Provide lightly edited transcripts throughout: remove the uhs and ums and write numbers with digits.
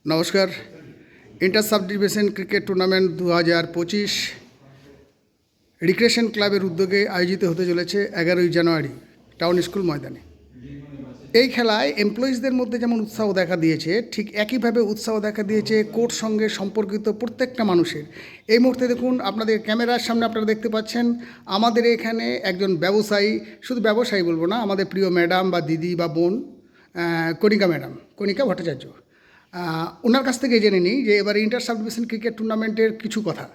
নমস্কার। Inter sub division cricket tournament 2025 recreation ক্লাবের উদ্যোগে আয়োজিত হতে চলেছে 11ই জানুয়ারি টাউন স্কুল ময়দানে। এই খেলায় এমপ্লয়িজদের মধ্যে যেমন উৎসাহ দেখা দিয়েছে, ঠিক একইভাবে উৎসাহ দেখা দিয়েছে কোর্ট সঙ্গে সম্পর্কিত প্রত্যেকটা মানুষের। এই মুহূর্তে দেখুন, আপনাদের ক্যামেরার সামনে আপনারা দেখতে পাচ্ছেন আমাদের এখানে একজন ব্যবসায়ী, শুধু ব্যবসায়ী বলবো না, আমাদের প্রিয় ম্যাডাম বা দিদি বা বোন কণিকা ভট্টাচার্য। ওনার কাছ থেকে জেনে নিই যে এবারে ইন্টার সাব ডিভিশন ক্রিকেট টুর্নামেন্টের কিছু কথা।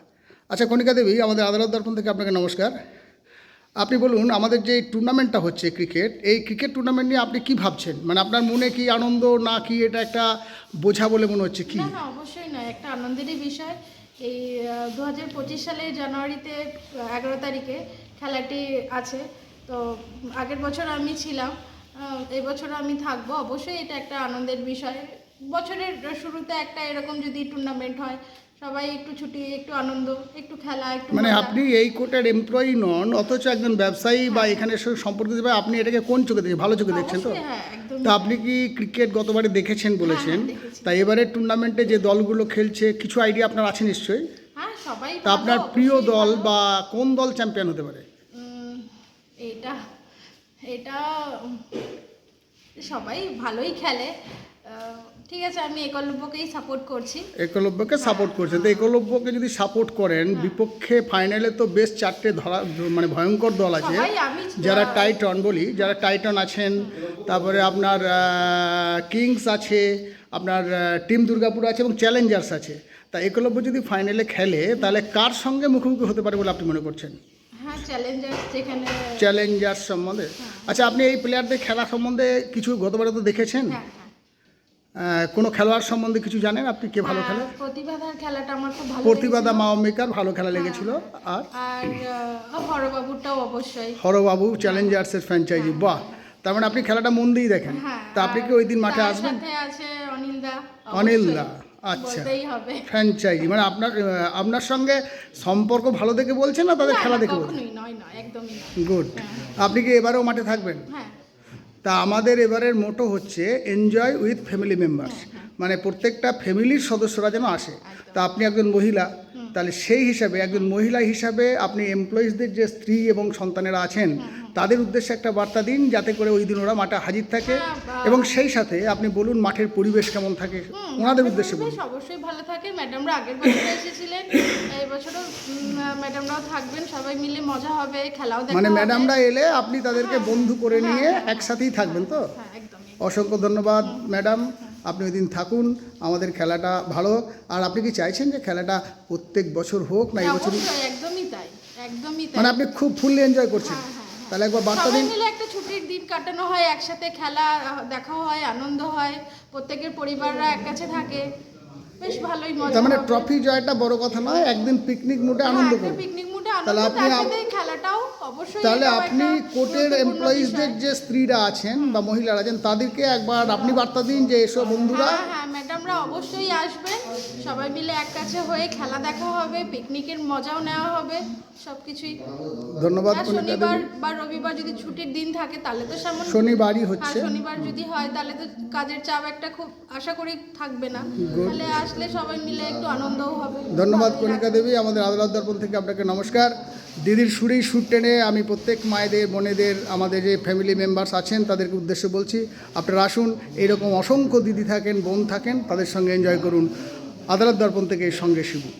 আচ্ছা কণিকা দেবী, আমাদের আদালত দর্পণ থেকে আপনাকে নমস্কার। আপনি বলুন, আমাদের যে টুর্নামেন্টটা হচ্ছে ক্রিকেট, এই ক্রিকেট টুর্নামেন্ট নিয়ে আপনি কি ভাবছেন? মানে আপনার মনে কি আনন্দ, না কি এটা একটা বোঝা বলে মনে হচ্ছে? কি না, অবশ্যই নয়, একটা আনন্দেরই বিষয়। এই 2025 সালের জানুয়ারিতে 11 তারিখে খেলাটি আছে। তো আগের বছর আমি ছিলাম, এই বছর আমি থাকবো। অবশ্যই এটা একটা আনন্দের বিষয়। বছরের শুরুতে একটা এরকম যদি টুর্নামেন্ট হয়, সবাই একটু ছুটি, একটু আনন্দ, একটু খেলা, একটু মানে আপনি এই কোর্টের এমপ্লয়ি নন, অথচ একজন ব্যবসায়ী বা এখানে সম্পর্কিত, আপনি এটাকে কোন চোখে দেখছেন? ভালো চোখে দেখছেন তো? হ্যাঁ, একদম। তা আপনি কি ক্রিকেট গতবারে দেখেছেন বলেছেন, দেখেছি। তাই এবারে টুর্নামেন্টে যে দলগুলো খেলছে কিছু আইডিয়া আপনার আছে নিশ্চয়ই? হ্যাঁ, সবাই তা আপনার প্রিয় দল বা কোন দল চ্যাম্পিয়ন হতে পারে? এটা এটা সবাই ভালোই খেলে। ঠিক আছে, আমি একলব্যকেই সাপোর্ট করছি। একলব্যকে সাপোর্ট করছেন? তো একলব্যকে যদি সাপোর্ট করেন, বিপক্ষে ফাইনালে তো বেশ চারটে মানে ভয়ঙ্কর দল আছে, যারা টাইটন বলি, যারা টাইটন আছেন, তারপরে আপনার কিংস আছে, আপনার টিম দুর্গাপুর আছে এবং চ্যালেঞ্জার্স আছে। তা একলব্য যদি ফাইনালে খেলে, তাহলে কার সঙ্গে মুখোমুখি হতে পারে বলে আপনি মনে করছেন? চ্যালেঞ্জার্স সম্বন্ধে। আচ্ছা, আপনি এই প্লেয়ারদের খেলা সম্বন্ধে কিছু গতবারে তো দেখেছেন, কোনো খেলোয়াড় সম্বন্ধে কিছু জানেন আপনি? কে ভালো খেলে? প্রতিভাদার খেলাটা আমার খুব ভালো, প্রতিভাদা মাওমিকার ভালো খেলা লেগেছিল। আর হরবাবুটাও অবশ্যই। হরবাবু চ্যালেঞ্জার্সের ফ্র্যাঞ্চাইজি, বাহ! তার মানে আপনি খেলাটা মন দিয়েই দেখেন। তা আপনি কি ওই দিন মাঠে আসবেন? অনিলদা, আচ্ছা, ফ্র্যাঞ্চাইজি মানে আপনার সঙ্গে সম্পর্ক ভালো দেখে বলছেন না তাদের খেলা দেখে বলছেন? গুড। আপনি কি এবারেও মাঠে থাকবেন? তা আমাদের এবারের মোটো হচ্ছে এনজয় উইথ ফ্যামিলি মেম্বার্স, মানে প্রত্যেকটা ফ্যামিলির সদস্যরা যেন আসে। তা আপনি একজন মহিলা, তাহলে সেই হিসাবে একজন মহিলা হিসাবে আপনি এমপ্লয়িজদের যে স্ত্রী এবং সন্তানেরা আছেন তাদের উদ্দেশ্যে একটা বার্তা দিন, যাতে করে ওই দিন ওরা মাঠে হাজির থাকে। এবং সেই সাথে আপনি বলুন মাঠের পরিবেশ কেমন থাকে ওনাদের উদ্দেশ্যে বলুন। অবশ্যই ভালো থাকে। ম্যাডামরা আগের বছর এসেছিলেন, এই বছরও ম্যাডামরাও থাকবেন, সবাই মিলে মজা হবে, খেলাও দেখা হবে। মানে ম্যাডামরা এলে আপনি তাদেরকে বন্ধু করে নিয়ে একসাথেই থাকবেন তো? অসংখ্য ধন্যবাদ ম্যাডাম, আপনি ওই দিন থাকুন, আমাদের খেলাটা ভালো। আর আপনি কি চাইছেন যে খেলাটা প্রত্যেক বছর হোক, না এই বছর? একদমই তাই, একদমই তাই। মানে আপনি খুব ফুললি এনজয় করছেন? তাহলে একবার বার্তা দিন। সবাই মিলে একটা ছুটির দিন কাটানো হয়, একসাথে খেলা দেখা হয়, আনন্দ হয়, প্রত্যেকের পরিবাররা এক কাছে থাকে, বেশ ভালোই মজা। তার মানে ট্রফি জয়টা বড় কথা নয়, একদিন পিকনিক মুডে আনন্দ করুন। তাহলে খেলাটাও অবশ্যই। তাহলে আপনি কোর্টের এমপ্লয়িজদের যে স্ত্রীরা আছেন বা মহিলারা আছেন তাদেরকে একবার আপনি বার্তা দিন যে এসব বন্ধুরা। হ্যাঁ, ম্যাডামরা অবশ্যই আসবেন, সবাই মিলে এক কাছে হয়ে খেলা দেখা হবে, পিকনিকের মজাও নেওয়া হবে, সবকিছুই। ধন্যবাদ। শনিবার বা রবিবার যদি ছুটির দিন থাকে তাহলে তো শনিবারই হচ্ছে। শনিবার যদি হয় তাহলে তো কাজের চাপ একটা খুব আশা করি থাকবে না, তাহলে আসলে সবাই মিলে একটু আনন্দও হবে। ধন্যবাদ কণিকা দেবী, আমাদের আদালত দর্পণ থেকে আপনাকে নমস্কার। দিদির সুরেই সুর টেনে আমি প্রত্যেক মায়েদের, বোনেদের, আমাদের যে ফ্যামিলি মেম্বার্স আছেন তাদেরকে উদ্দেশ্যে বলছি, আপনারা আসুন, এইরকম অসংখ্য দিদি থাকেন, বোন থাকেন, তাদের সঙ্গে এনজয় করুন। আদালত দর্পণ থেকে সঙ্গে শিবু।